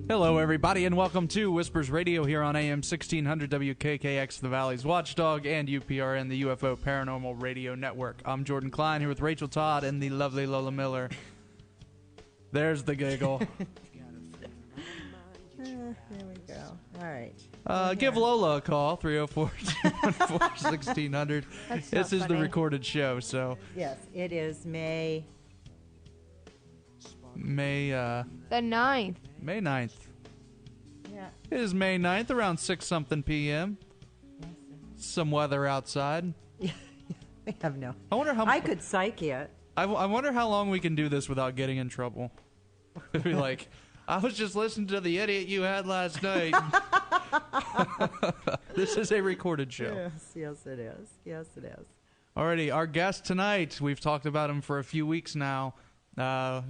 Hello, everybody, and welcome to Whispers Radio here on AM 1600 WKKX, the Valley's Watchdog, and UPRN, the UFO Paranormal Radio Network. I'm Jordan Cline here with Rachel Todd and the lovely Lola Miller. There's the giggle. There we go. All right. Give Lola a call, 304-214-1600. This is the recorded show, so... Yes, it is May... The 9th. May 9th. Yeah. It is May 9th, around 6-something p.m. Yes, Some weather outside. I have no... I wonder how... I could psych it. I wonder how long we can do this without getting in trouble. Be like, I was just listening to the idiot you had last night. This is a recorded show. Yes, it is. Yes, it is. Alrighty, our guest tonight, we've talked about him for a few weeks now.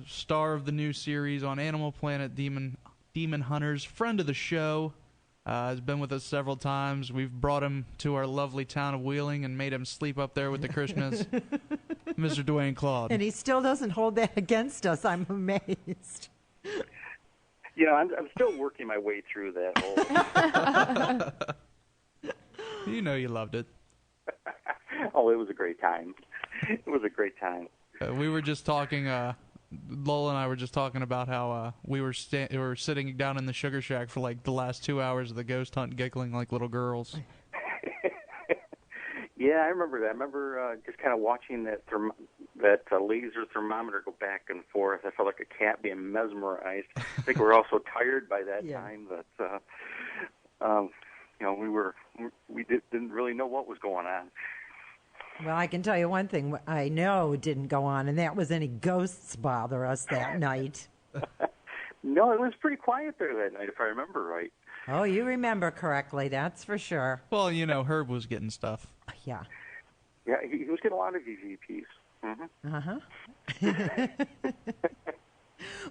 Star of the new series on Animal Planet, Demon Hunters, friend of the show, has been with us several times. We've brought him to our lovely town of Wheeling and made him sleep up there with the Krishnas. Mr. Dwayne Claud. And he still doesn't hold that against us. I'm amazed. You know, I'm still working my way through that whole... You know you loved it. Oh, it was a great time. It was a great time. We were just talking, Lola and I were just talking about how we were sitting down in the sugar shack for like the last 2 hours of the ghost hunt, giggling like little girls. Yeah, I remember that. I remember just kind of watching that laser thermometer go back and forth. I felt like a cat being mesmerized. I think we were all so tired by that time that you know we didn't really know what was going on. Well, I can tell you one thing I know didn't go on, and that was any ghosts bother us that night. No, it was pretty quiet there that night, if I remember right. Oh, you remember correctly, that's for sure. Well, you know, Herb was getting stuff. Yeah. Yeah, he was getting a lot of EVPs. Mm-hmm.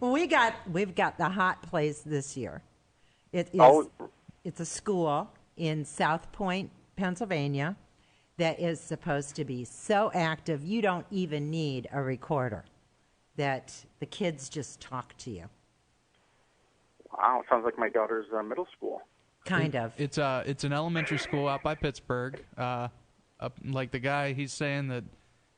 Well, we've got the hot place this year. It's a school in South Point, Pennsylvania, that is supposed to be so active you don't even need a recorder, that the kids just talk to you. Wow, sounds like my daughter's middle school. Kind of. It's an elementary school out by Pittsburgh. Like the guy, he's saying that,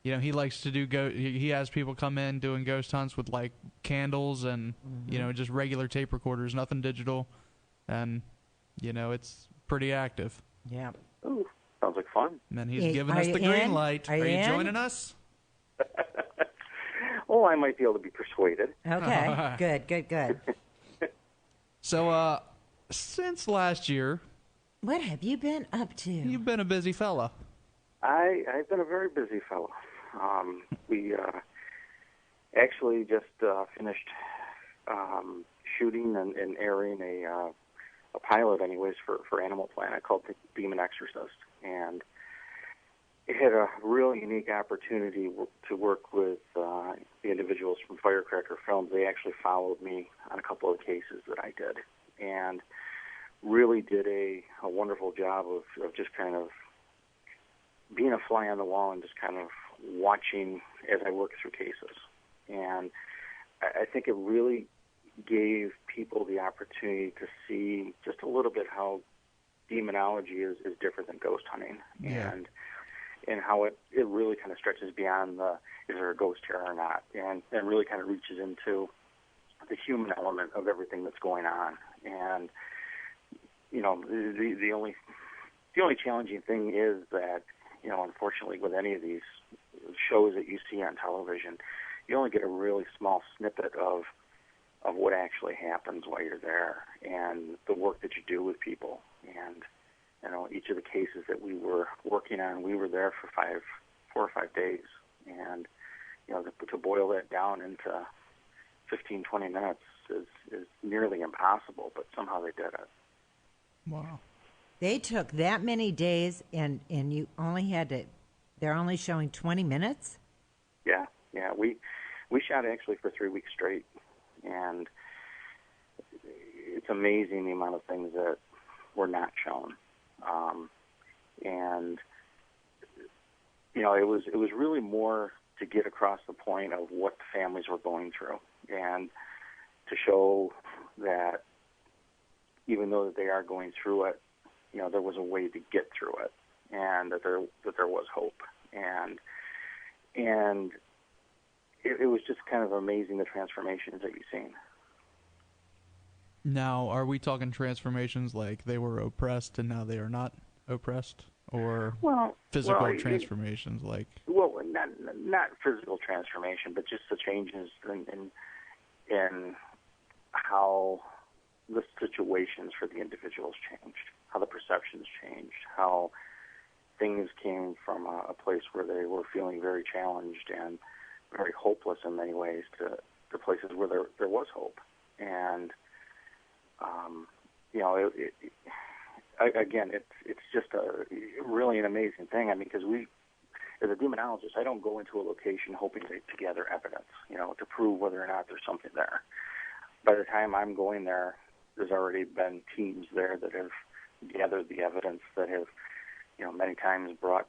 you know, he likes to do he has people come in doing ghost hunts with like candles and you know, just regular tape recorders, nothing digital, and you know, it's pretty active. Yeah. Ooh, sounds like fun. And then he's giving us the green light. Are you joining us? Oh, I might be able to be persuaded. Okay. Good. So, since last year, what have you been up to? You've been a busy fella. I've been a very busy fellow. We actually just finished shooting and airing a pilot, anyways, for Animal Planet called Demon Exorcist, and it had a really unique opportunity to work with the individuals from Firecracker Films. They actually followed me on a couple of cases that I did, and really did a wonderful job of just kind of being a fly on the wall and just kind of watching as I work through cases. And I think it really gave people the opportunity to see just a little bit how demonology is different than ghost hunting, and how it really kind of stretches beyond the is there a ghost here or not, and really kind of reaches into the human element of everything that's going on. And you know, the only challenging thing is that, you know, unfortunately with any of these shows that you see on television, you only get a really small snippet of what actually happens while you're there and the work that you do with people. And, you know, each of the cases that we were working on, we were there for 4 or 5 days. And, you know, to boil that down into 15, 20 minutes is nearly impossible, but somehow they did it. Wow. They took that many days, and you only had to, they're only showing 20 minutes? Yeah. We shot actually for 3 weeks straight, and it's amazing the amount of things that were not shown. And it was really more to get across the point of what the families were going through, and to show that even though that they are going through it, there was a way to get through it, and that there was hope, and it was just kind of amazing, the transformations that you've seen. Now, are we talking transformations like they were oppressed and now they are not oppressed, or physical transformations like? Well, not physical transformation, but just the changes in how the situations for the individuals changed, how the perceptions changed, how things came from a place where they were feeling very challenged and very hopeless in many ways to places where there was hope. And again, it's just really an amazing thing. I mean, because as a demonologist, I don't go into a location hoping to gather evidence, to prove whether or not there's something there. By the time I'm going there, there's already been teams there that have gathered the evidence, that have, many times brought,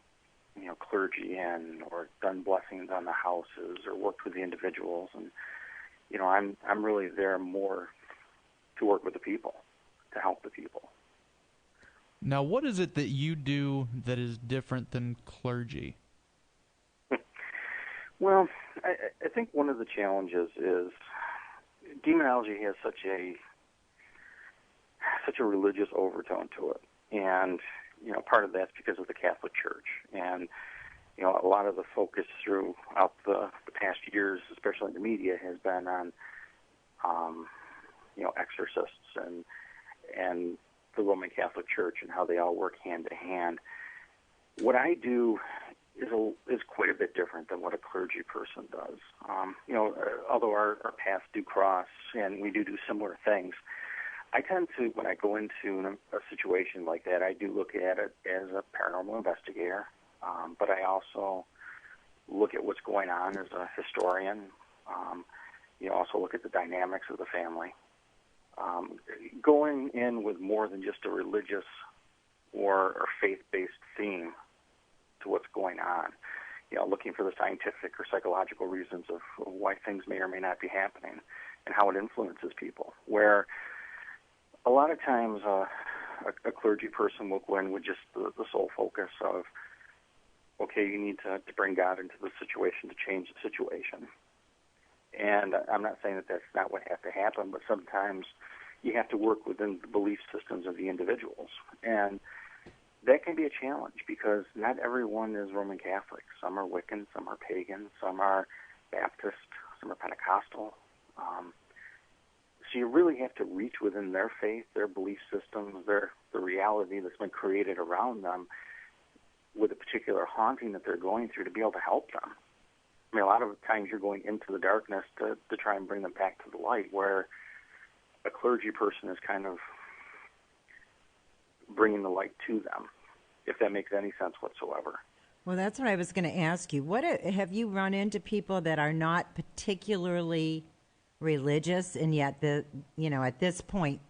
clergy in, or done blessings on the houses, or worked with the individuals. And, I'm really there more to work with the people, to help the people. Now, what is it that you do that is different than clergy? Well, I think one of the challenges is demonology has such a religious overtone to it, and part of that's because of the Catholic Church, and a lot of the focus throughout the past years, especially in the media, has been on exorcists and the Roman Catholic Church and how they all work hand to hand. What I do is quite a bit different than what a clergy person does. Although our paths do cross and we do similar things, I tend to, when I go into a situation like that, I do look at it as a paranormal investigator, but I also look at what's going on as a historian. Also look at the dynamics of the family. Going in with more than just a religious or faith-based theme to what's going on, looking for the scientific or psychological reasons of why things may or may not be happening and how it influences people. Where a lot of times a clergy person will go in with just the sole focus of, okay, you need to bring God into the situation to change the situation. And I'm not saying that that's not what has to happen, but sometimes you have to work within the belief systems of the individuals. And that can be a challenge because not everyone is Roman Catholic. Some are Wiccan, some are pagan, some are Baptist, some are Pentecostal. So you really have to reach within their faith, their belief systems, the reality that's been created around them with a particular haunting that they're going through to be able to help them. I mean, a lot of times you're going into the darkness to try and bring them back to the light, where a clergy person is kind of bringing the light to them, if that makes any sense whatsoever. Well, that's what I was going to ask you. Have you run into people that are not particularly religious, and yet at this point,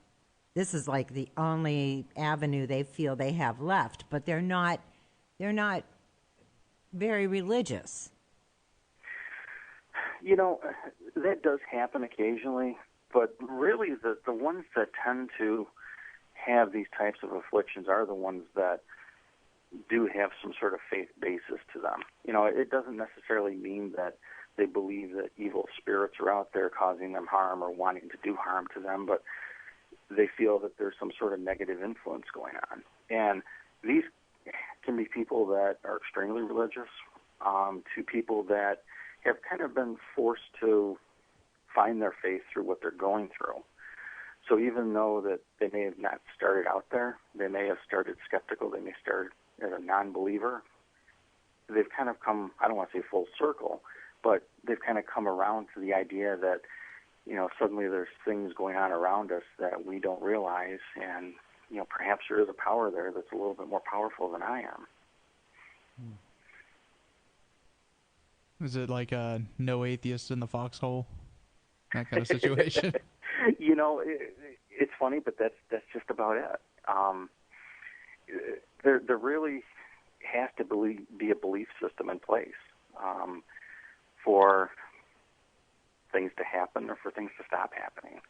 this is like the only avenue they feel they have left, but they're not very religious? That does happen occasionally, but really the ones that tend to have these types of afflictions are the ones that do have some sort of faith basis to them. It doesn't necessarily mean that they believe that evil spirits are out there causing them harm or wanting to do harm to them, but they feel that there's some sort of negative influence going on. And these can be people that are extremely religious, to people that have kind of been forced to find their faith through what they're going through. So even though that they may have not started out there, they may have started skeptical, they may start as a non-believer, they've kind of come, I don't want to say full circle, but they've kind of come around to the idea that, suddenly there's things going on around us that we don't realize, and, perhaps there is a power there that's a little bit more powerful than I am. Is it like a no atheist in the foxhole? That kind of situation? It's funny, but that's just about it. There really has to be a belief system in place for things to happen or for things to stop happening.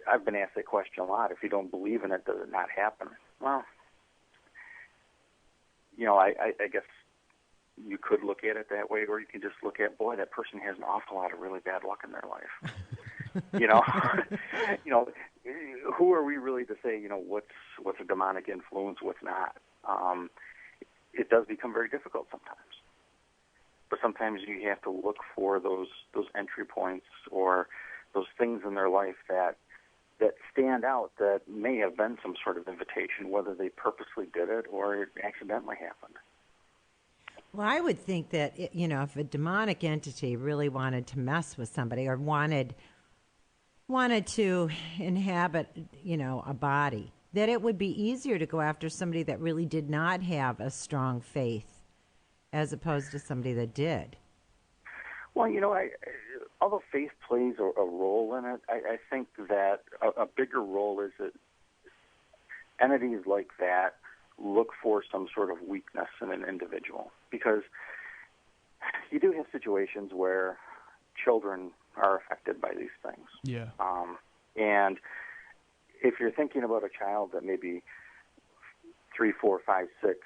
I've been asked that question a lot. If you don't believe in it, does it not happen? Well, I guess you could look at it that way, or you can just look at, boy, that person has an awful lot of really bad luck in their life. Who are we really to say, what's a demonic influence, what's not? It does become very difficult sometimes. But sometimes you have to look for those entry points or those things in their life that stand out that may have been some sort of invitation, whether they purposely did it or it accidentally happened. Well, I would think that, if a demonic entity really wanted to mess with somebody or wanted to inhabit, a body, that it would be easier to go after somebody that really did not have a strong faith as opposed to somebody that did. Well, although faith plays a role in it, I think that a bigger role is that entities like that look for some sort of weakness in an individual. Because you do have situations where children are affected by these things. Yeah. And if you're thinking about a child that may be 3, 4, 5, 6,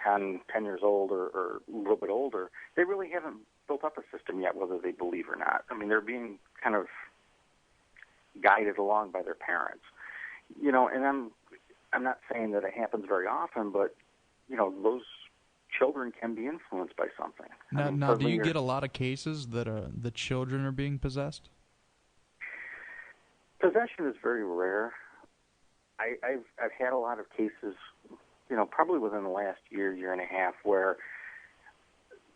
10 years old or a little bit older, they really haven't built up a system yet, whether they believe or not. I mean, they're being kind of guided along by their parents. And I'm not saying that it happens very often, but, those children can be influenced by something. Now, do you get a lot of cases that the children are being possessed? Possession is very rare. I've had a lot of cases, probably within the last year and a half, where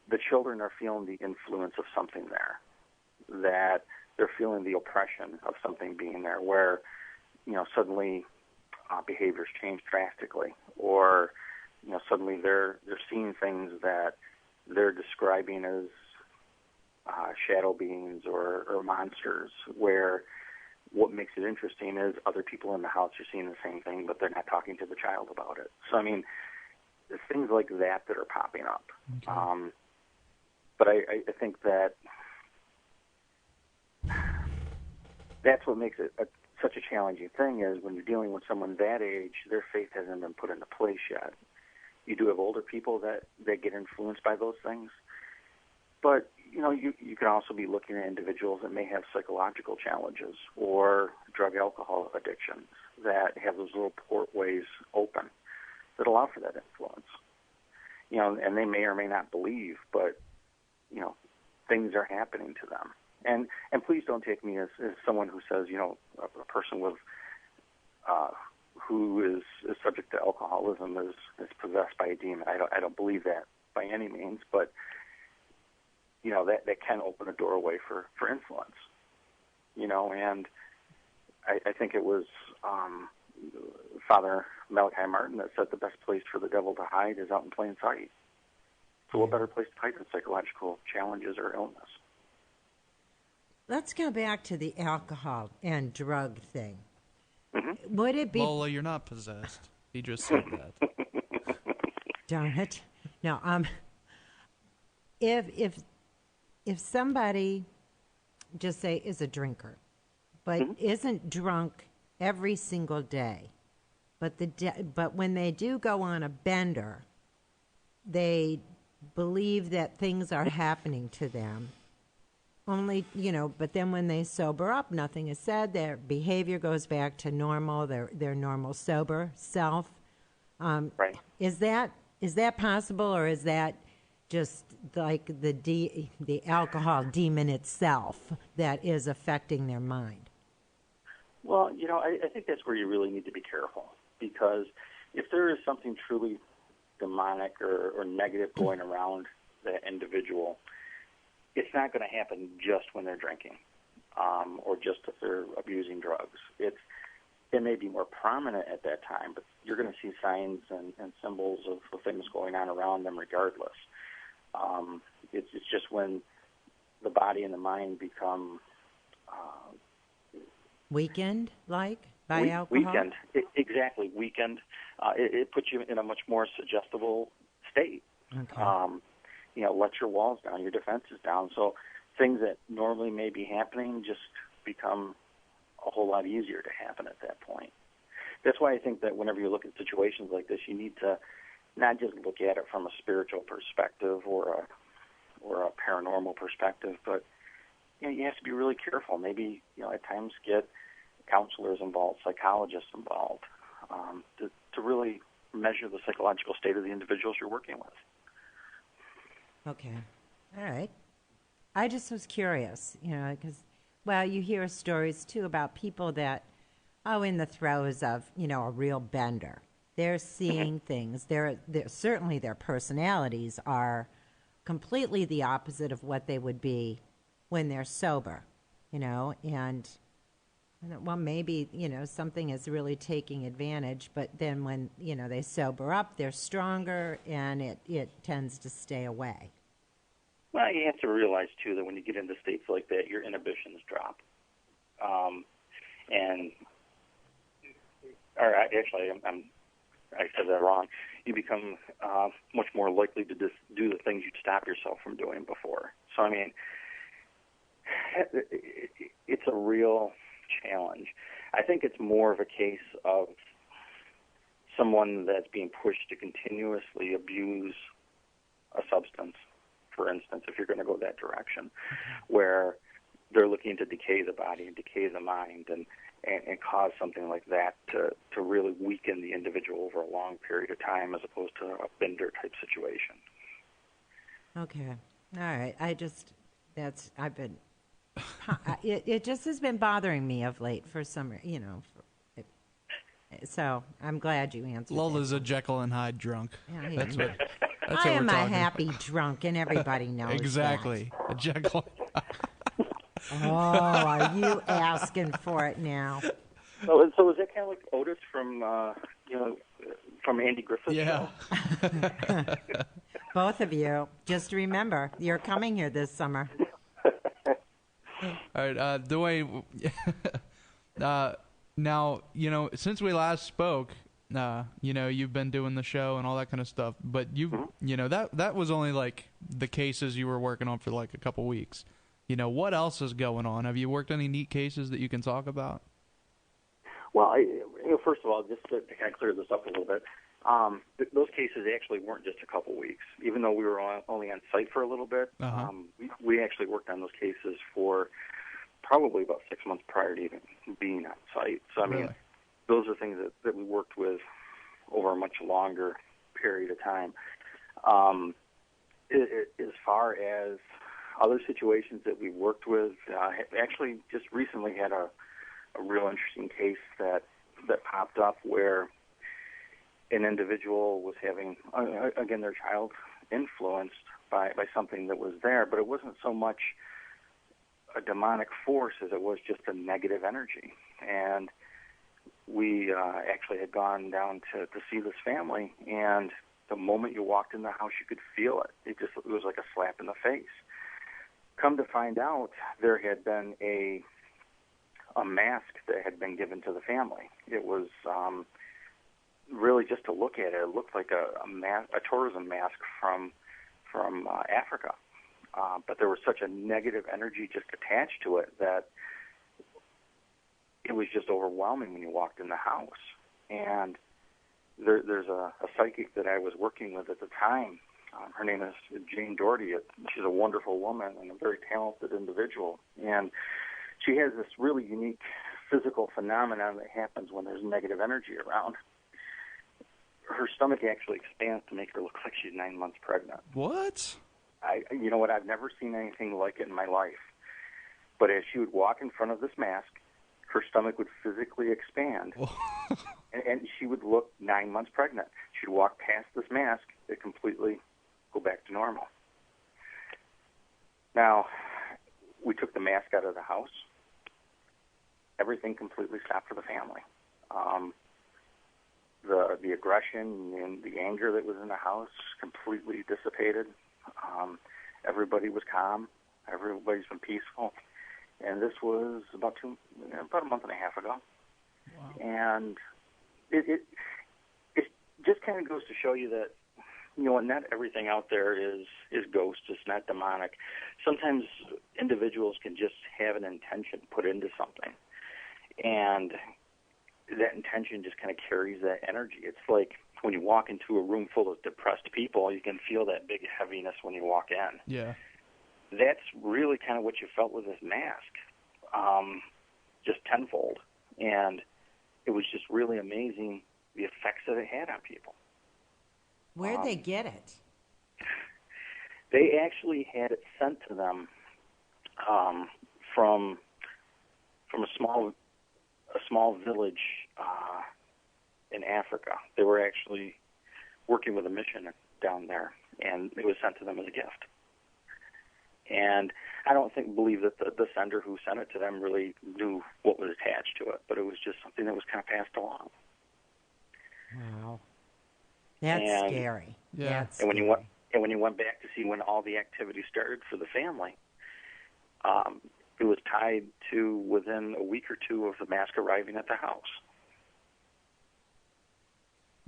the children are feeling the influence of something there, that they're feeling the oppression of something being there, where, suddenly behaviors change drastically, or, suddenly they're seeing things that they're describing as shadow beings or monsters, where what makes it interesting is other people in the house are seeing the same thing, but they're not talking to the child about it. So, I mean, there's things like that are popping up. Okay. But I think that that's what makes it such a challenging thing, is when you're dealing with someone that age, their faith hasn't been put into place yet. You do have older people that get influenced by those things. But, you can also be looking at individuals that may have psychological challenges or drug-alcohol addictions that have those little portways open that allow for that influence. And they may or may not believe, but, things are happening to them. And please don't take me as someone who says, a person with who is subject to alcoholism is possessed by a demon. I don't believe that by any means, but that can open a doorway for influence. And I think it was Father Malachi Martin that said the best place for the devil to hide is out in plain sight. So what better place to hide than psychological challenges or illness? Let's go back to the alcohol and drug thing. Mm-hmm. Would it be... Lola, you're not possessed. He just said that. Darn it. No, if somebody, just say, is a drinker, but isn't drunk every single day, but when they do go on a bender, they believe that things are happening to them. Only, but then when they sober up, nothing is said. Their behavior goes back to normal, their normal sober self. Right. Is that possible, or is that just like the alcohol demon itself that is affecting their mind? Well, I think that's where you really need to be careful, because if there is something truly demonic or negative going around that individual, it's not going to happen just when they're drinking or just if they're abusing drugs. It may be more prominent at that time, but you're going to see signs and symbols of things going on around them regardless. It's just when the body and the mind become... weakened, like? by alcohol? Weakened. Exactly, weakened. It puts you in a much more suggestible state. Okay. Let your walls down, your defenses down. So things that normally may be happening just become a whole lot easier to happen at that point. That's why I think that whenever you look at situations like this, you need to not just look at it from a spiritual perspective or a paranormal perspective, but you have to be really careful. Maybe at times get counselors involved, psychologists involved, to really measure the psychological state of the individuals you're working with. Okay. All right. I just was curious, because, you hear stories, too, about people that, in the throes of, a real bender. They're seeing things. They're certainly their personalities are completely the opposite of what they would be when they're sober, and maybe, something is really taking advantage, but then when, they sober up, they're stronger, and it tends to stay away. Well, you have to realize, too, that when you get into states like that, your inhibitions drop. I said that wrong. You become much more likely to just do the things you'd stop yourself from doing before. So, I mean, it's a real challenge. I think it's more of a case of someone that's being pushed to continuously abuse a substance, for instance, if you're going to go that direction, where they're looking to decay the body and decay the mind and cause something like that to really weaken the individual over a long period of time as opposed to a bender-type situation. Okay. All right. It just has been bothering me of late for some, so I'm glad you answered. Lola's a Jekyll and Hyde drunk. Yeah, That's I what am we're a talking. happy drunk, and everybody knows exactly. that. A Jekyll. Oh, are you asking for it now? So is that kind of like Otis from Andy Griffith's show? Both of you. Just remember, you're coming here this summer. All right, Dwayne. Now, since we last spoke, you've been doing the show and all that kind of stuff, but that was only like the cases you were working on for like a couple weeks. What else is going on? Have you worked any neat cases that you can talk about? Well, first of all, just to kind of clear this up a little bit, those cases actually weren't just a couple weeks. Even though we were only on site for a little bit, we actually worked on those cases for probably about 6 months prior to even being on site. So, I mean, those are things that we worked with over a much longer period of time. As far as other situations that we worked with, actually just recently had a real interesting case that popped up where an individual was having, again, their child influenced by something that was there, but it wasn't so much a demonic force as it was just a negative energy. And we actually had gone down to see this family, and the moment you walked in the house, you could feel it. It was like a slap in the face. Come to find out, there had been a mask that had been given to the family. It was really, just to look at it, it looked like a tourism mask from Africa. But there was such a negative energy just attached to it that it was just overwhelming when you walked in the house. And there's a psychic that I was working with at the time. Her name is Jane Doherty. She's a wonderful woman and a very talented individual. And she has this really unique physical phenomenon that happens when there's negative energy around. Her stomach actually expands to make her look like she's 9 months pregnant. What? You know what? I've never seen anything like it in my life. But as she would walk in front of this mask, her stomach would physically expand, and she would look 9 months pregnant. She'd walk past this mask, it completely go back to normal. Now, we took the mask out of the house. Everything completely stopped for the family. The aggression and the anger that was in the house completely dissipated. Everybody was calm. Everybody's been peaceful. And this was about a month and a half ago. And it just kind of goes to show you that, not everything out there is ghosts. It's not demonic. Sometimes individuals can just have an intention put into something, and that intention just kind of carries that energy. It's like when you walk into a room full of depressed people, you can feel that big heaviness when you walk in. Yeah. That's really kind of what you felt with this mask, just tenfold. And it was just really amazing the effects that it had on people. Where'd they get it? They actually had it sent to them from a small village in Africa. They were actually working with a mission down there, and it was sent to them as a gift. And I don't believe that the sender who sent it to them really knew what was attached to it, but it was just something that was kind of passed along. Wow, that's scary. Yeah. That's and when you went back to see when all the activity started for the family, it was tied to within a week or two of the mask arriving at the house.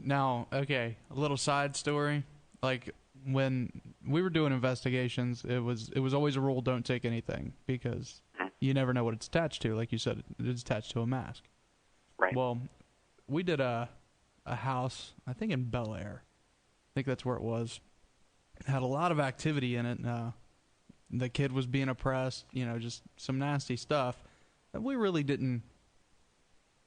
Now, okay, a little side story. Like, when we were doing investigations, it was always a rule: don't take anything, because you never know what it's attached to. Like you said, it's attached to a mask. Right. Well, we did a house, I think in Bel Air. I think that's where it was. It had a lot of activity in it. The kid was being oppressed, just some nasty stuff. And we really didn't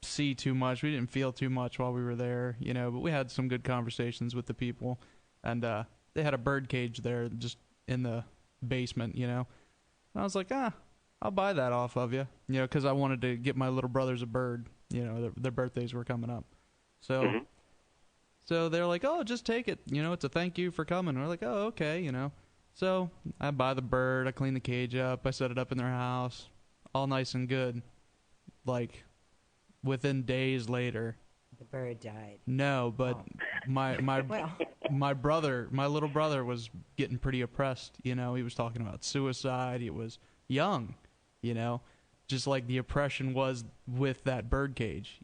see too much. We didn't feel too much while we were there, but we had some good conversations with the people. And they had a bird cage there just in the basement, And I was like, I'll buy that off of you, because I wanted to get my little brothers a bird. Their birthdays were coming up. So so they're like, oh, just take it. It's a thank you for coming. And we're like, oh, okay, So I buy the bird. I clean the cage up. I set it up in their house. All nice and good. Like, within days later. The bird died. No, but my little brother was getting pretty oppressed. He was talking about suicide. He was young, just like the oppression was with that bird cage.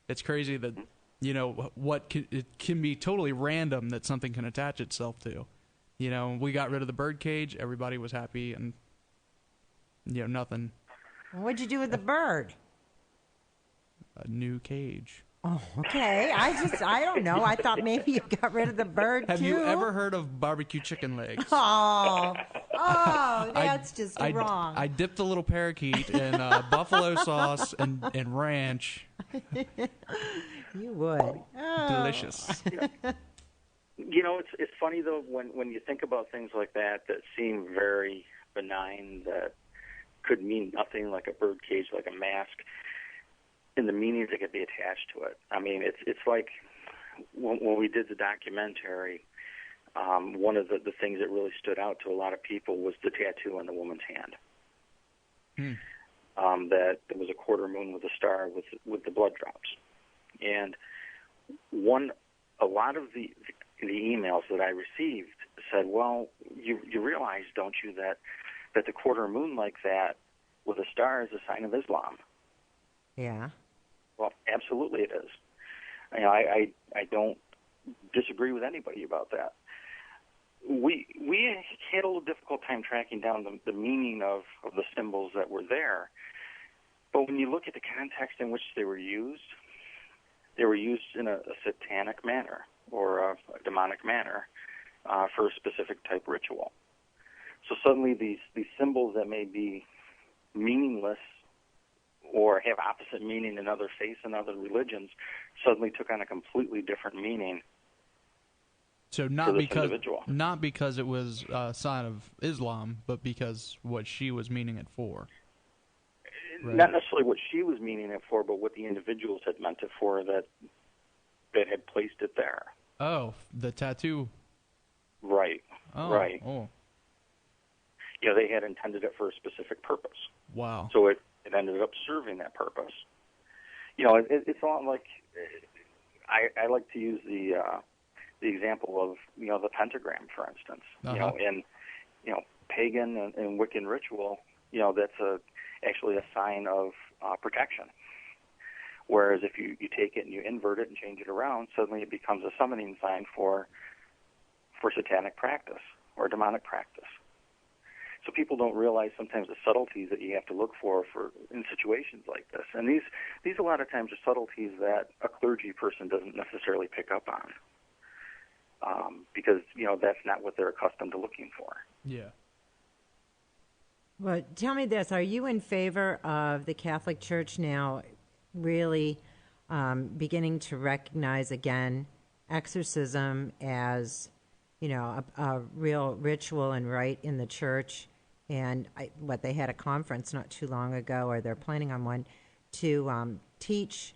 It's crazy that, it can be totally random that something can attach itself to. We got rid of the bird cage. Everybody was happy, and nothing. What'd you do with the bird? A new cage. Oh, okay. I don't know. I thought maybe you got rid of the bird, Have too. you ever heard of barbecue chicken legs? Oh, that's just wrong. I dipped a little parakeet in buffalo sauce and ranch. You would. Oh. Delicious. It's funny, though, when you think about things like that seem very benign, that could mean nothing, like a bird cage, like a mask, and the meanings that could be attached to it. I mean, it's like when we did the documentary, one of the things that really stood out to a lot of people was the tattoo on the woman's hand. That it was a quarter moon with a star with the blood drops. And a lot of the emails that I received said, well, you realize, don't you, that the quarter moon like that with a star is a sign of Islam? Yeah. Well, absolutely it is. I don't disagree with anybody about that. We had a little difficult time tracking down the meaning of the symbols that were there. But when you look at the context in which they were used in a satanic manner or a demonic manner for a specific type ritual. So suddenly these symbols that may be meaningless or have opposite meaning in other faiths and other religions suddenly took on a completely different meaning. So not because it was a sign of Islam, but because what she was meaning it for. Right. Not necessarily what she was meaning it for, but what the individuals had meant it for that had placed it there. Oh, the tattoo. Right. Oh, right. Oh. They had intended it for a specific purpose. Wow. So it ended up serving that purpose. It's a lot like I like to use the example of the pentagram, for instance. Uh-huh. In pagan and Wiccan ritual, that's actually a sign of protection. Whereas if you take it and you invert it and change it around, suddenly it becomes a summoning sign for satanic practice or demonic practice. So people don't realize sometimes the subtleties that you have to look for in situations like this. And these a lot of times are subtleties that a clergy person doesn't necessarily pick up on, because that's not what they're accustomed to looking for. Yeah. Well, tell me this: are you in favor of the Catholic Church now really beginning to recognize again exorcism as a real ritual and rite in the church? And they had a conference not too long ago, or they're planning on one, to teach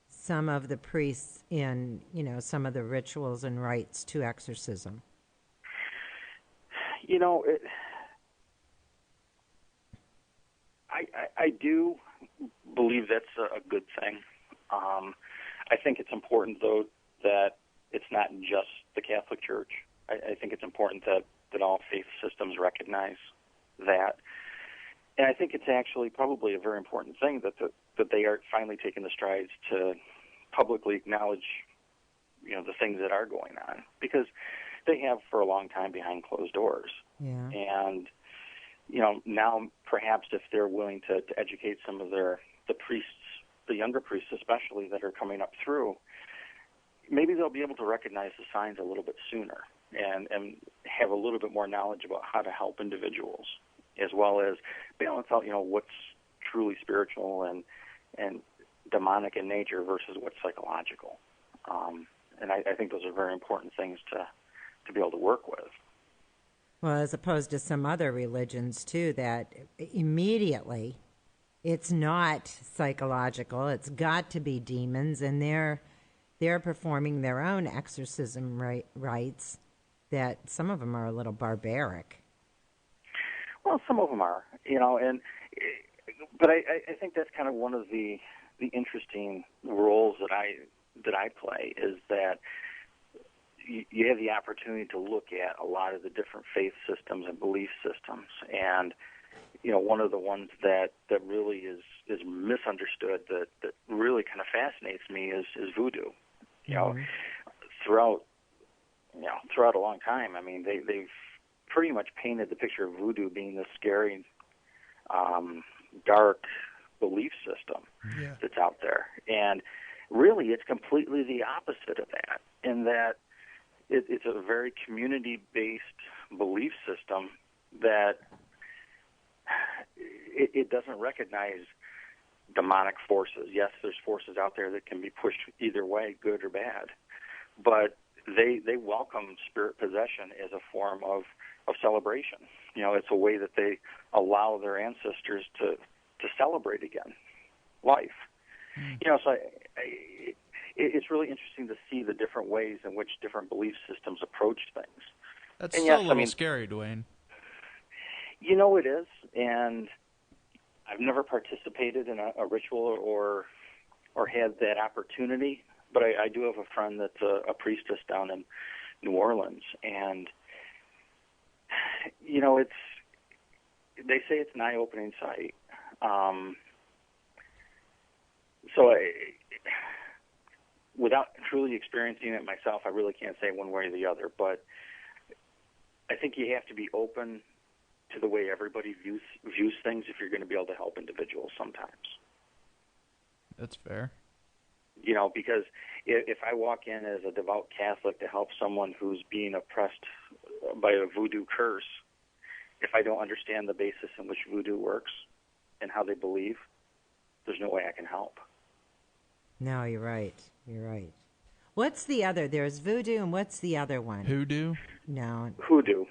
some of the priests in, some of the rituals and rites to exorcism. I do believe that's a good thing. I think it's important, though, that it's not just the Catholic Church. I think it's important that all faith systems recognize that. And I think it's actually probably a very important thing that they are finally taking the strides to publicly acknowledge, the things that are going on, because they have for a long time behind closed doors. Yeah. And now perhaps if they're willing to educate some of the priests, the younger priests especially that are coming up through, maybe they'll be able to recognize the signs a little bit sooner and have a little bit more knowledge about how to help individuals, as well as balance out, what's truly spiritual and demonic in nature versus what's psychological. And I think those are very important things to be able to work with. Well, as opposed to some other religions, too, that immediately it's not psychological. It's got to be demons, and they're performing their own exorcism rites that some of them are a little barbaric. Well, some of them are, but I think that's kind of one of the interesting roles that I play, is that you have the opportunity to look at a lot of the different faith systems and belief systems. And, one of the ones that really is misunderstood that really kind of fascinates me is voodoo. Mm-hmm. Throughout a long time, I mean, they've pretty much painted the picture of voodoo being this scary, dark belief system that's out there. And really, it's completely the opposite of that, in that it's a very community-based belief system that it doesn't recognize demonic forces. Yes, there's forces out there that can be pushed either way, good or bad, but they welcome spirit possession as a form of celebration. It's a way that they allow their ancestors to celebrate again life. So it's really interesting to see the different ways in which different belief systems approach things. That's still a little scary, Dwayne. It is, and I've never participated in a ritual or had that opportunity, but I do have a friend that's a priestess down in New Orleans, and they say it's an eye-opening sight. So without truly experiencing it myself, I really can't say one way or the other, but I think you have to be open to the way everybody views things if you're going to be able to help individuals sometimes. That's fair. Because if I walk in as a devout Catholic to help someone who's being oppressed by a voodoo curse, if I don't understand the basis in which voodoo works and how they believe, there's no way I can help. No, you're right. What's the other? There's voodoo, and what's the other one? Hoodoo? No. Hoodoo.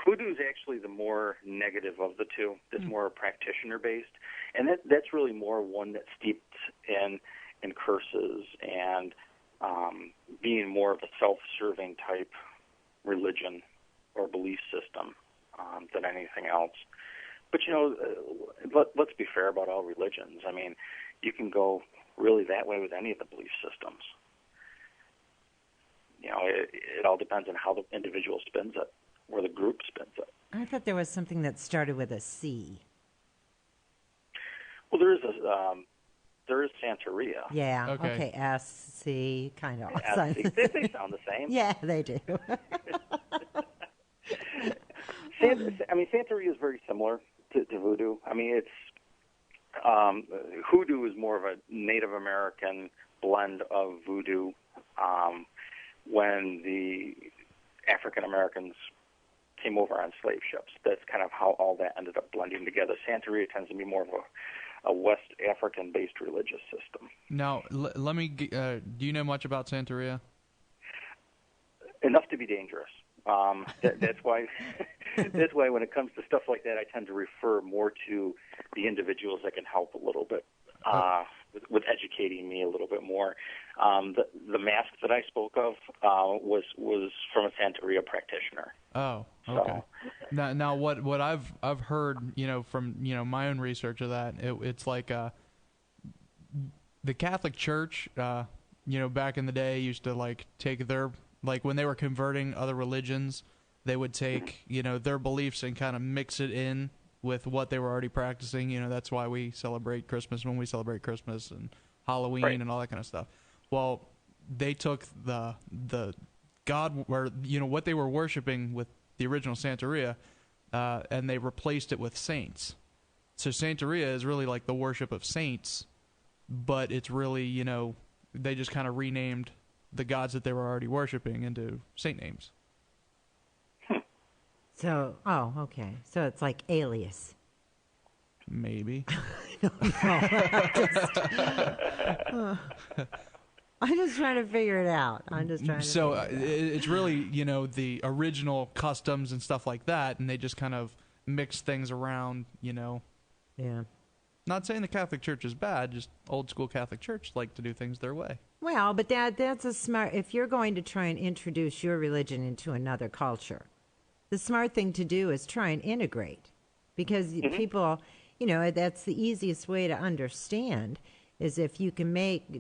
Hoodoo is actually the more negative of the two. That's more practitioner-based. And that's really more one that's steeped in curses and being more of a self-serving type religion or belief system than anything else. But, let's be fair about all religions. I mean, you can go really that way with any of the belief systems. It all depends on how the individual spins it or the group spins it. I thought there was something that started with a C. Well, there is there is Santeria. Yeah. Okay. SC kind of. They sound the same. Yeah, they do. Santeria is very similar to voodoo. I mean, it's hoodoo is more of a Native American blend of voodoo. When the African Americans came over on slave ships, that's kind of how all that ended up blending together. Santeria tends to be more of a West African-based religious system. Now, let me. Do you know much about Santeria? Enough to be dangerous. That's why. That's why when it comes to stuff like that, I tend to refer more to the individuals that can help a little bit with educating me a little bit more. The mask that I spoke of was from a Santeria practitioner. Oh, okay. So. Now, what I've heard, from my own research of that, it's like the Catholic Church, back in the day used to like take their, like when they were converting other religions, they would take their beliefs and kind of mix it in with what they were already practicing. That's why we celebrate Christmas when we celebrate Christmas and Halloween right. and all that kind of stuff. Well, they took the God, or what they were worshiping with the original Santeria, and they replaced it with saints. So Santeria is really like the worship of saints, but it's really they just kind of renamed the gods that they were already worshiping into saint names. So, okay. So it's like Alias. Maybe. I'm just trying to figure it out. So it's really, the original customs and stuff like that, and they just kind of mix things around, Yeah. Not saying the Catholic Church is bad, just old school Catholic Church like to do things their way. Well, but that's a smart, if you're going to try and introduce your religion into another culture, the smart thing to do is try and integrate, because people, that's the easiest way to understand is if you can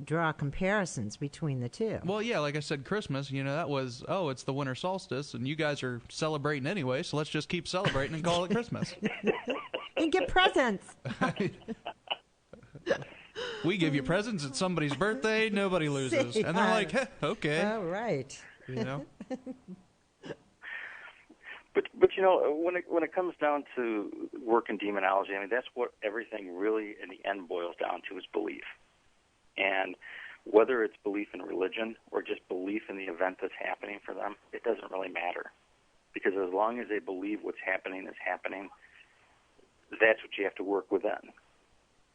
draw comparisons between the two. Well, yeah, like I said, Christmas, that was, it's the winter solstice, and you guys are celebrating anyway, so let's just keep celebrating and call it Christmas. And get presents. We give you presents at somebody's birthday, nobody loses. And they're like, okay. All right. But when it comes down to work in demonology, that's what everything really in the end boils down to, is belief. And whether it's belief in religion or just belief in the event that's happening for them, it doesn't really matter. Because as long as they believe what's happening is happening, that's what you have to work within.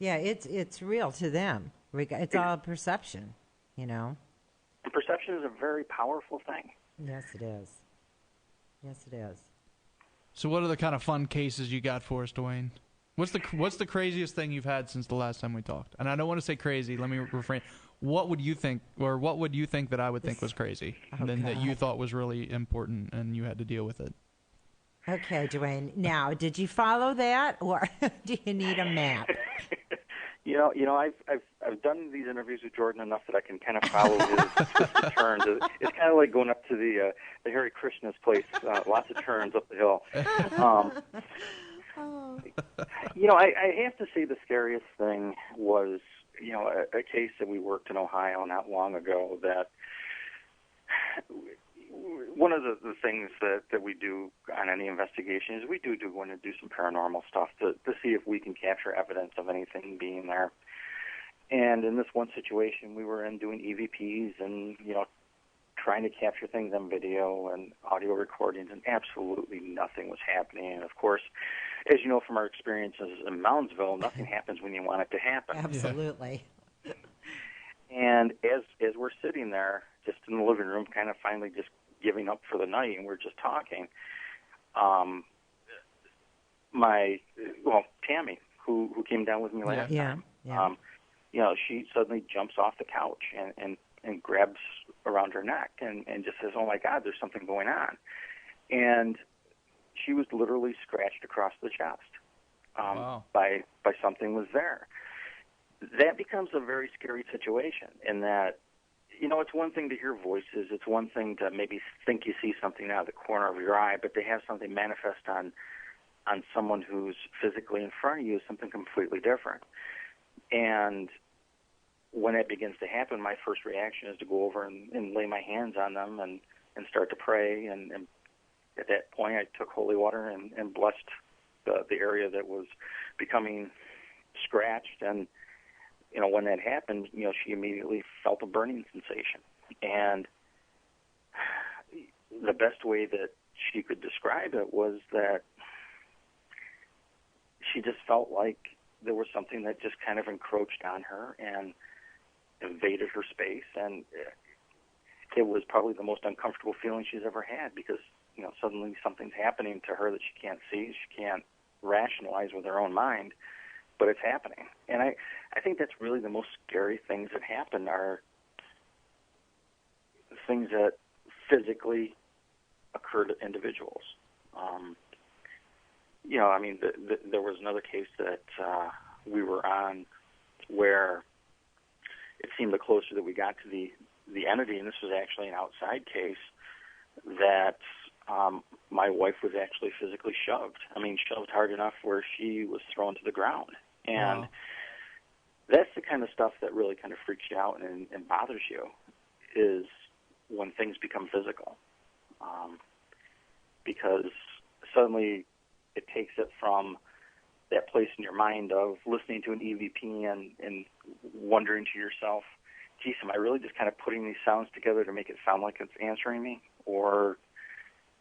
Yeah, it's real to them. It's all perception, And perception is a very powerful thing. Yes, it is. Yes, it is. So what are the kind of fun cases you got for us, Dwayne? What's the craziest thing you've had since the last time we talked? And I don't want to say crazy. Let me refrain. What would you think that I would think was crazy, then that you thought was really important and you had to deal with it? Okay, Dwayne. Now, did you follow that, or do you need a map? I've done these interviews with Jordan enough that I can kind of follow his turns. It's kind of like going up to the Hare Krishna's place, lots of turns up the hill. I have to say the scariest thing was, a case that we worked in Ohio not long ago. That one of the things that we do on any investigation is we do go in and do some paranormal stuff to see if we can capture evidence of anything being there. And in this one situation, we were in doing EVPs and, trying to capture things on video and audio recordings, and absolutely nothing was happening. And, of course, as you know from our experiences in Moundsville, nothing happens when you want it to happen. Absolutely. Yeah. And as we're sitting there, just in the living room, kind of finally just giving up for the night, and we're just talking, Tammy, who came down with me last time, she suddenly jumps off the couch and grabs around her neck and just says, "Oh my God, there's something going on." And she was literally scratched across the chest by something was there. That becomes a very scary situation in that, it's one thing to hear voices. It's one thing to maybe think you see something out of the corner of your eye, but to have something manifest on someone who's physically in front of you is something completely different. And when that begins to happen, my first reaction is to go over and lay my hands on them and start to pray. And at that point, I took holy water and blessed the area that was becoming scratched. And, when that happened, she immediately felt a burning sensation. And the best way that she could describe it was that she just felt like there was something that just kind of encroached on her and invaded her space, and it was probably the most uncomfortable feeling she's ever had, because suddenly something's happening to her that she can't see, she can't rationalize with her own mind, but it's happening. And I think that's really the most scary things that happen, are things that physically occur to individuals. There was another case that we were on where it seemed the closer that we got to the entity, and this was actually an outside case, that my wife was actually physically shoved. Shoved hard enough where she was thrown to the ground. And wow. That's the kind of stuff that really kind of freaks you out and bothers you, is when things become physical. Because suddenly it takes it from that place in your mind of listening to an EVP and wondering to yourself, geez, am I really just kind of putting these sounds together to make it sound like it's answering me? Or,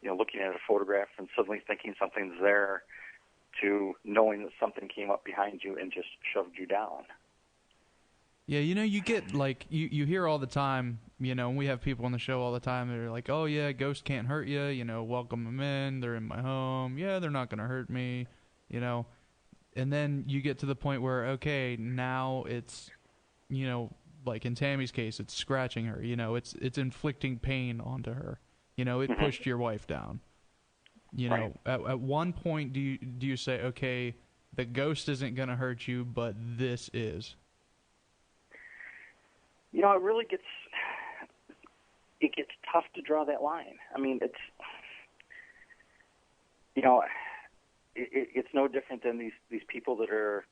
looking at a photograph and suddenly thinking something's there, to knowing that something came up behind you and just shoved you down. Yeah, you get, like, you hear all the time, and we have people on the show all the time that are like, oh, yeah, ghosts can't hurt you, welcome them in, they're in my home, yeah, they're not going to hurt me, and then you get to the point where, okay, now it's, like in Tammy's case, it's scratching her, it's inflicting pain onto her, it pushed your wife down. Right. At one point, do you say, okay, the ghost isn't going to hurt you, but this is? It really gets tough to draw that line. It's no different than these people that are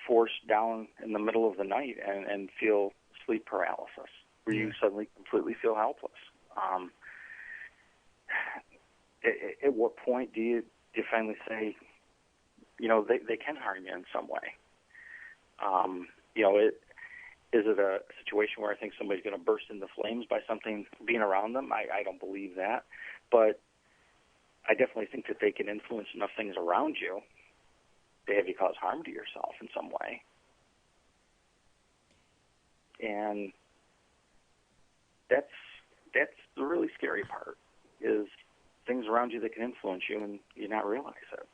forced down in the middle of the night and feel sleep paralysis, where you suddenly completely feel helpless. At what point do you finally say, they can harm you in some way? Is it a situation where I think somebody's going to burst into flames by something being around them? I don't believe that. But I definitely think that they can influence enough things around you to have you cause harm to yourself in some way. And that's the really scary part, is things around you that can influence you and you not realize it.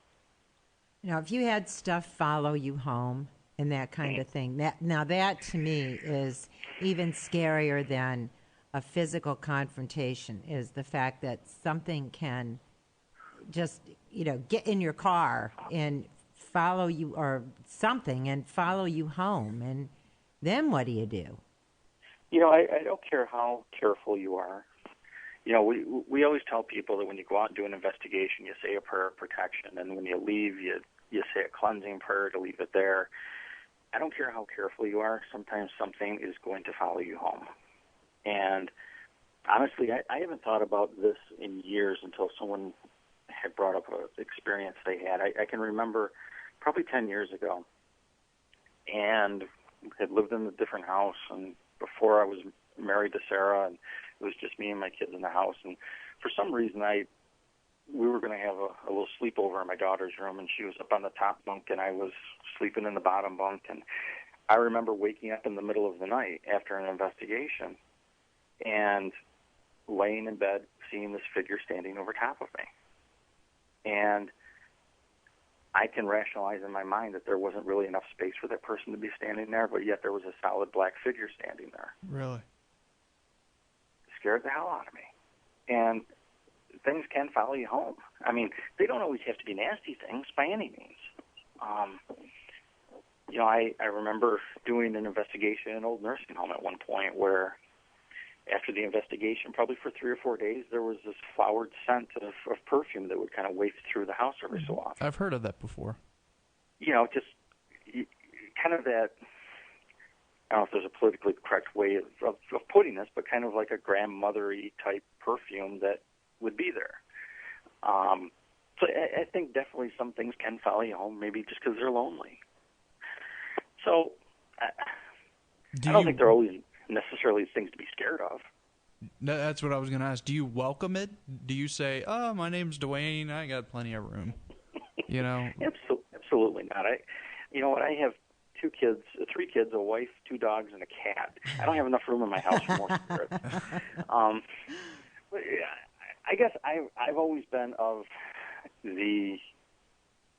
If you had stuff follow you home and that kind of thing, that to me is even scarier than a physical confrontation, is the fact that something can just, get in your car and follow you, or something, and follow you home. And then what do you do? I don't care how careful you are. We always tell people that when you go out and do an investigation, you say a prayer of protection, and when you leave, you say a cleansing prayer to leave it there. I don't care how careful you are. Sometimes something is going to follow you home. And honestly, I haven't thought about this in years until someone had brought up an experience they had. I can remember probably 10 years ago, and had lived in a different house, and before I was married to Sarah, and it was just me and my kids in the house. And for some reason, we were going to have a little sleepover in my daughter's room, and she was up on the top bunk, and I was sleeping in the bottom bunk. And I remember waking up in the middle of the night after an investigation and laying in bed, seeing this figure standing over top of me. And I can rationalize in my mind that there wasn't really enough space for that person to be standing there, but yet there was a solid black figure standing there. Really? It scared the hell out of me. And things can follow you home. They don't always have to be nasty things by any means. I remember doing an investigation in an old nursing home at one point where after the investigation, probably for 3 or 4 days, there was this flowered scent of perfume that would kind of waft through the house every so often. I've heard of that before. Just kind of that I don't know if there's a politically correct way of putting this, but kind of like a grandmother-y type perfume that would be there. So I think definitely some things can follow you home, maybe just because they're lonely. So I don't think they're always necessarily things to be scared of. That's what I was going to ask. Do you welcome it? Do you say, "Oh, my name's Dwayne. I got plenty of room"? You know? Absolutely not. You know what? I have three kids, a wife, 2 dogs, and a cat. I don't have enough room in my house for more spirits. But I guess I've always been of the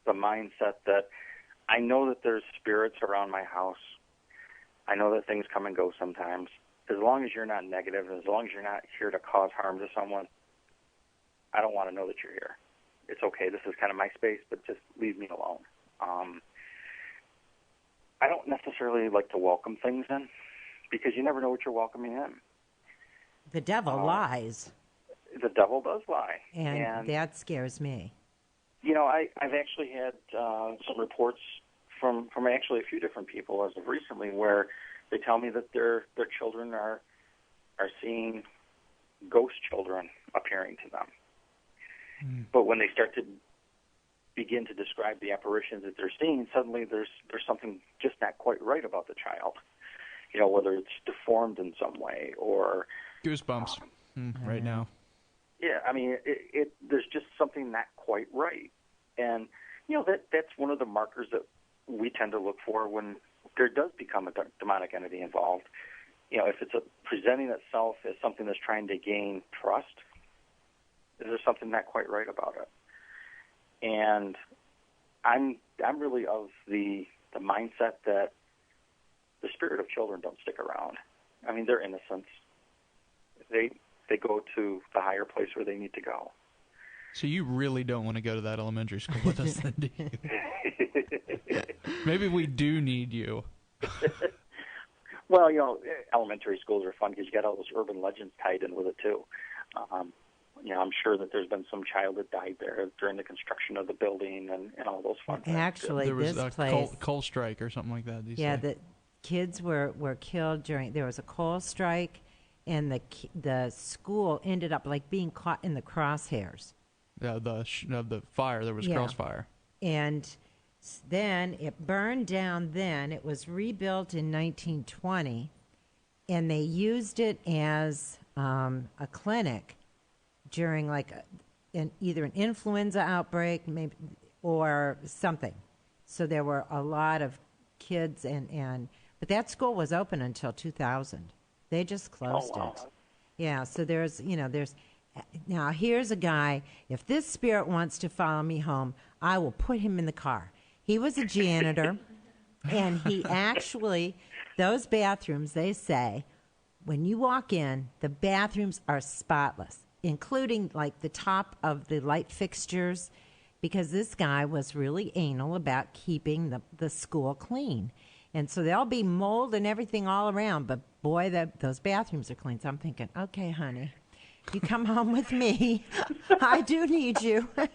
mindset that I know that there's spirits around my house. I know that things come and go sometimes. As long as you're not negative, as long as you're not here to cause harm to someone, I don't want to know that you're here. It's okay. This is kind of my space, but just leave me alone. I don't necessarily like to welcome things in because you never know what you're welcoming in. The devil lies. The devil does lie. And that scares me. You know, I've actually had some reports from actually a few different people as of recently where they tell me that their children are seeing ghost children appearing to them. Mm. But when they start to begin to describe the apparitions that they're seeing, suddenly there's something just not quite right about the child. You know, whether it's deformed in some way or goosebumps right now. Yeah, I mean, there's just something not quite right, and you know that's one of the markers that we tend to look for when there does become a demonic entity involved. You know, if it's presenting itself as something that's trying to gain trust, there's something not quite right about it. And I'm really of the mindset that the spirit of children don't stick around. I mean, they're innocents. They go to the higher place where they need to go. So you really don't want to go to that elementary school with us, then, do you? Maybe we do need you. Well, you know, elementary schools are fun because you got all those urban legends tied in with it, too. You know, I'm sure that there's been some child that died there during the construction of the building and all those fun things. Actually, there was this a place... coal strike or something like that. The kids were killed during... There was a coal strike, and the school ended up like being caught in the crosshairs. Yeah, the fire. There was crossfire. And then it burned down then. It was rebuilt in 1920, and they used it as a clinic during like either an influenza outbreak maybe or something. So there were a lot of kids, but that school was open until 2000. They just closed it. Yeah, so there's now here's a guy, if this spirit wants to follow me home, I will put him in the car. He was a janitor, and he actually, those bathrooms, they say, when you walk in, the bathrooms are spotless, including like the top of the light fixtures, because this guy was really anal about keeping the school clean. And so there'll be mold and everything all around, but boy, those bathrooms are clean. So I'm thinking, okay, honey, you come home with me. I do need you, but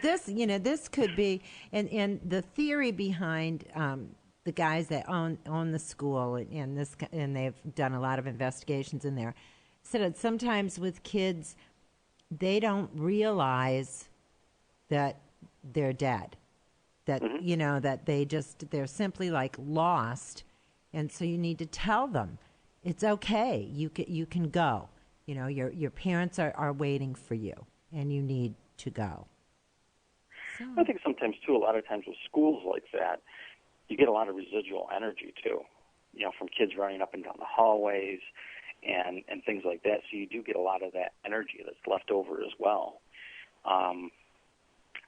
this, this could be, and the theory behind the guys that own the school and they've done a lot of investigations in there, said that sometimes with kids, they don't realize that they're dead. That, that they're simply like lost. And so you need to tell them it's okay. You can go. Your parents are waiting for you and you need to go. So. I think sometimes too, a lot of times with schools like that, you get a lot of residual energy too, from kids running up and down the hallways and things like that. So you do get a lot of that energy that's left over as well.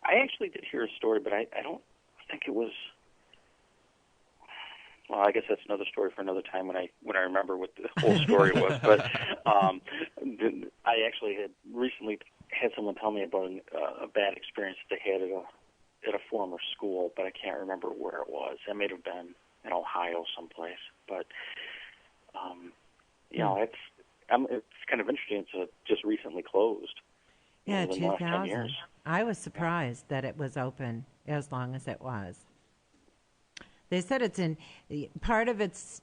I actually did hear a story, but I don't think it was. Well, I guess that's another story for another time when I remember what the whole story was. But I actually had recently had someone tell me about a bad experience that they had at a former school, but I can't remember where it was. It may have been in Ohio someplace. But it's kind of interesting. It's just recently closed. Yeah, in the last 10 years. I was surprised that it was open as long as it was. They said part of it's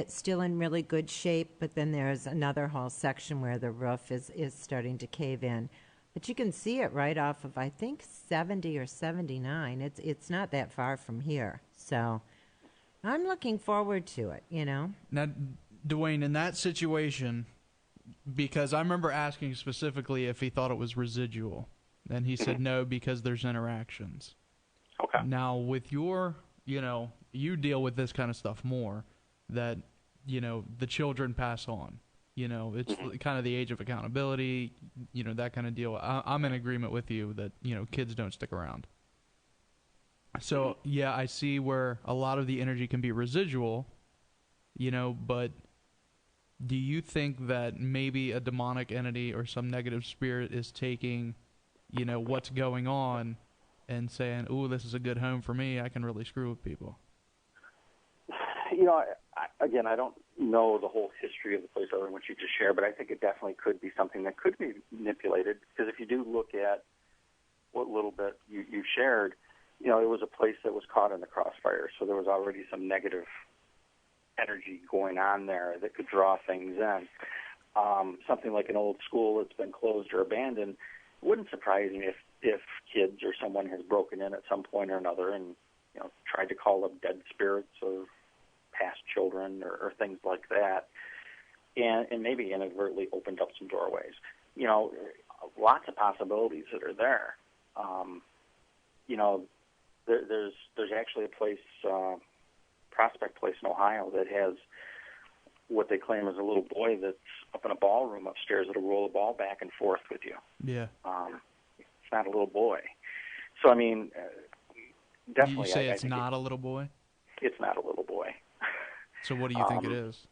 still in really good shape, but then there's another whole section where the roof is starting to cave in. But you can see it right off of, I think, 70 or 79. It's not that far from here. So I'm looking forward to it, Now, Dwayne, in that situation, because I remember asking specifically if he thought it was residual, and he said no because there's interactions. Okay. Now, with your, you deal with this kind of stuff more, that, the children pass on. It's kind of the age of accountability, that kind of deal. I'm in agreement with you that, kids don't stick around. So, yeah, I see where a lot of the energy can be residual, but do you think that maybe a demonic entity or some negative spirit is taking, what's going on and saying, ooh, this is a good home for me, I can really screw with people? Again, I don't know the whole history of the place other than what you just shared, but I think it definitely could be something that could be manipulated, because if you do look at what little bit you shared, it was a place that was caught in the crossfire, so there was already some negative energy going on there that could draw things in. Something like an old school that's been closed or abandoned wouldn't surprise me if kids or someone has broken in at some point or another and tried to call up dead spirits or past children or things like that, and maybe inadvertently opened up some doorways. Lots of possibilities that are there. There's actually a place, Prospect Place in Ohio, that has what they claim is a little boy that's up in a ballroom upstairs that'll roll a ball back and forth with you. Yeah. It's not a little boy. So, definitely. You say it's not a little boy? It's not a little boy. So what do you think it is?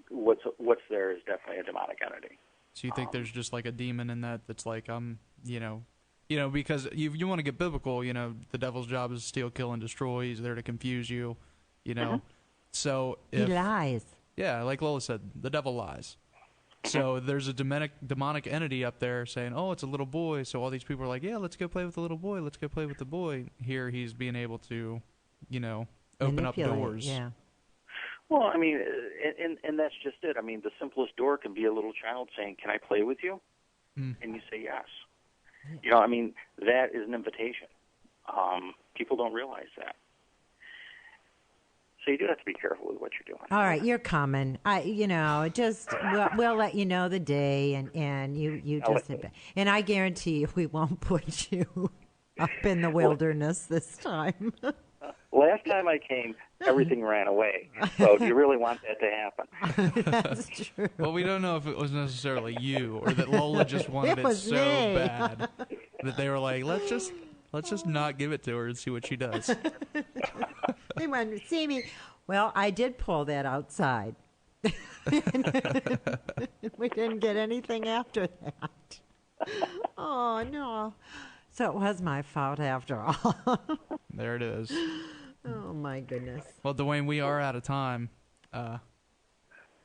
What's there is definitely a demonic entity. So you think there's just like a demon in that's like, because you want to get biblical, the devil's job is to steal, kill, and destroy. He's there to confuse you, So he lies. Yeah, like Lola said, the devil lies. So there's a demonic entity up there saying, oh, it's a little boy. So all these people are like, yeah, let's go play with the little boy. Let's go play with the boy. Here he's being able to, open up doors. Yeah. Well, and that's just it. The simplest door can be a little child saying, can I play with you? And you say yes. That is an invitation. People don't realize that. So you do have to be careful with what you're doing. All right, you're coming. We'll let you know the day, and you just and I guarantee you we won't put you up in the wilderness this time. Last time I came, everything ran away. So do you really want that to happen? That's true. Well, we don't know if it was necessarily you or that Lola just wanted it so bad that they were like, let's just not give it to her and see what she does. They wanted to see me. Well, I did pull that outside. We didn't get anything after that. Oh, no. So it was my fault after all. There it is. Oh, my goodness. Well, Dwayne, we are out of time.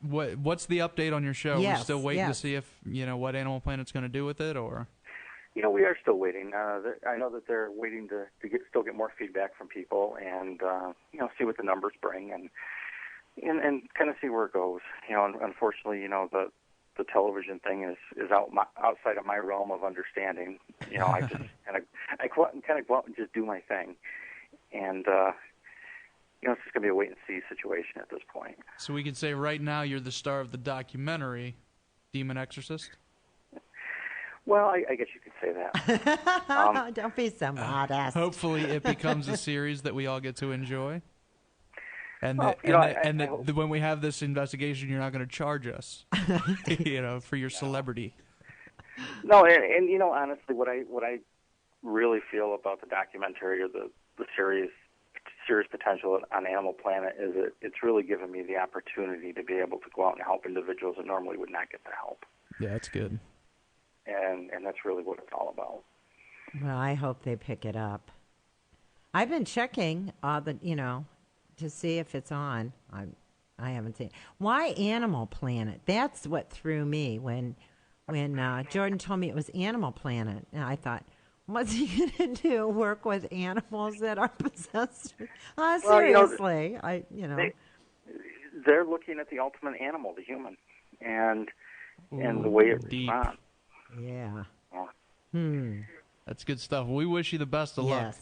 What's the update on your show? Yes, we're still waiting to see if, what Animal Planet's going to do with it, or? We are still waiting. I know that they're waiting to still get more feedback from people and, see what the numbers bring and kind of see where it goes. Unfortunately, the television thing is outside of my realm of understanding. I just I go out and just do my thing. And, it's just going to be a wait-and-see situation at this point. So we could say right now you're the star of the documentary, Demon Exorcist? Well, I guess you could say that. Don't be so modest. Hopefully it becomes a series that we all get to enjoy. And when we have this investigation, you're not going to charge us, for your celebrity. No, and honestly, what I really feel about the documentary or the serious potential on Animal Planet is that it's really given me the opportunity to be able to go out and help individuals that normally would not get the help. Yeah, that's good. And that's really what it's all about. Well, I hope they pick it up. I've been checking to see if it's on. I haven't seen it. Why Animal Planet? That's what threw me when Jordan told me it was Animal Planet. And I thought, What's he going to do? Work with animals that are possessed? Well, Seriously, they're looking at the ultimate animal, the human, and the way it responds. Yeah. That's good stuff. We wish you the best of luck. Yes.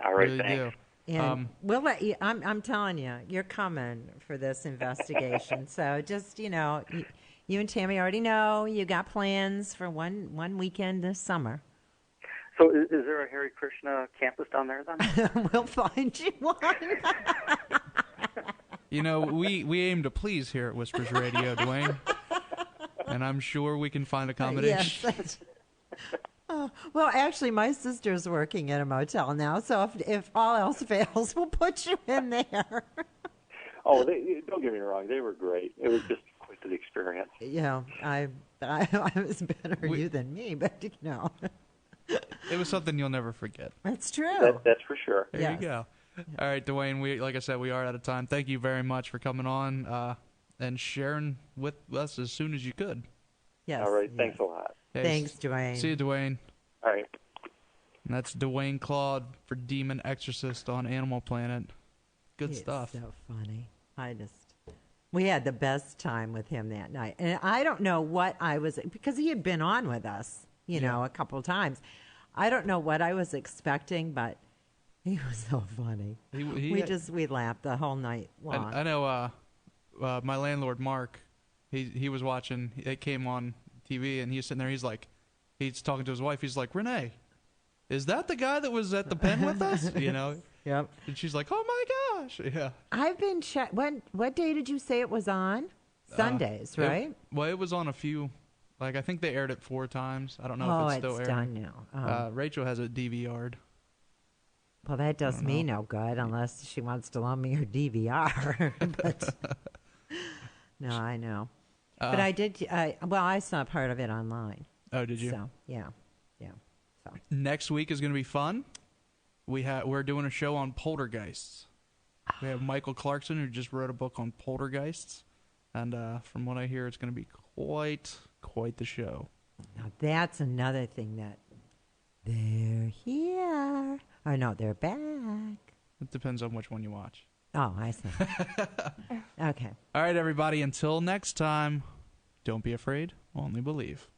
All right, really thanks. do. And we'll let you. I'm telling you, you're coming for this investigation. So just you and Tammy already know you got plans for one weekend this summer. So is there a Hare Krishna campus down there then? We'll find you one. We aim to please here at Whispers Radio, Dwayne, and I'm sure we can find accommodation. Yes. Well, actually, my sister's working at a motel now, so if all else fails, we'll put you in there. Oh, don't get me wrong. They were great. It was just quite the experience. Yeah, I was better you than me, but It was something you'll never forget. That's true. That's for sure. There you go. All right, Dwayne, like I said, we are out of time. Thank you very much for coming on and sharing with us as soon as you could. Yes. All right, thanks a lot. Hey, thanks, Dwayne. See you, Dwayne. All right. And that's Dwayne Claud for Demon Exorcist on Animal Planet. Good stuff. So funny. We had the best time with him that night. And I don't know what because he had been on with us, a couple of times. I don't know what I was expecting, but he was so funny. We laughed the whole night long. I know my landlord, Mark, he was watching, it came on TV, and he was sitting there, he's talking to his wife, he's like, Renee, is that the guy that was at the pen with us? Yep. And she's like, oh my gosh. Yeah. I've been what day did you say it was on? Sundays, right? It was on a few, I think they aired it 4 times. I don't know if it's still airing. Done now. Rachel has it DVR'd. Well, that does me no good unless she wants to loan me her DVR. But no, I know. But I did. I saw part of it online. Oh, did you? So yeah. So next week is going to be fun. We're doing a show on poltergeists. We have Michael Clarkson, who just wrote a book on poltergeists, and from what I hear, it's going to be quite the show. Now that's another thing that they're here. Oh no, they're back. It depends on which one you watch. Oh, I see. Okay. All right, everybody. Until next time, don't be afraid. Only believe.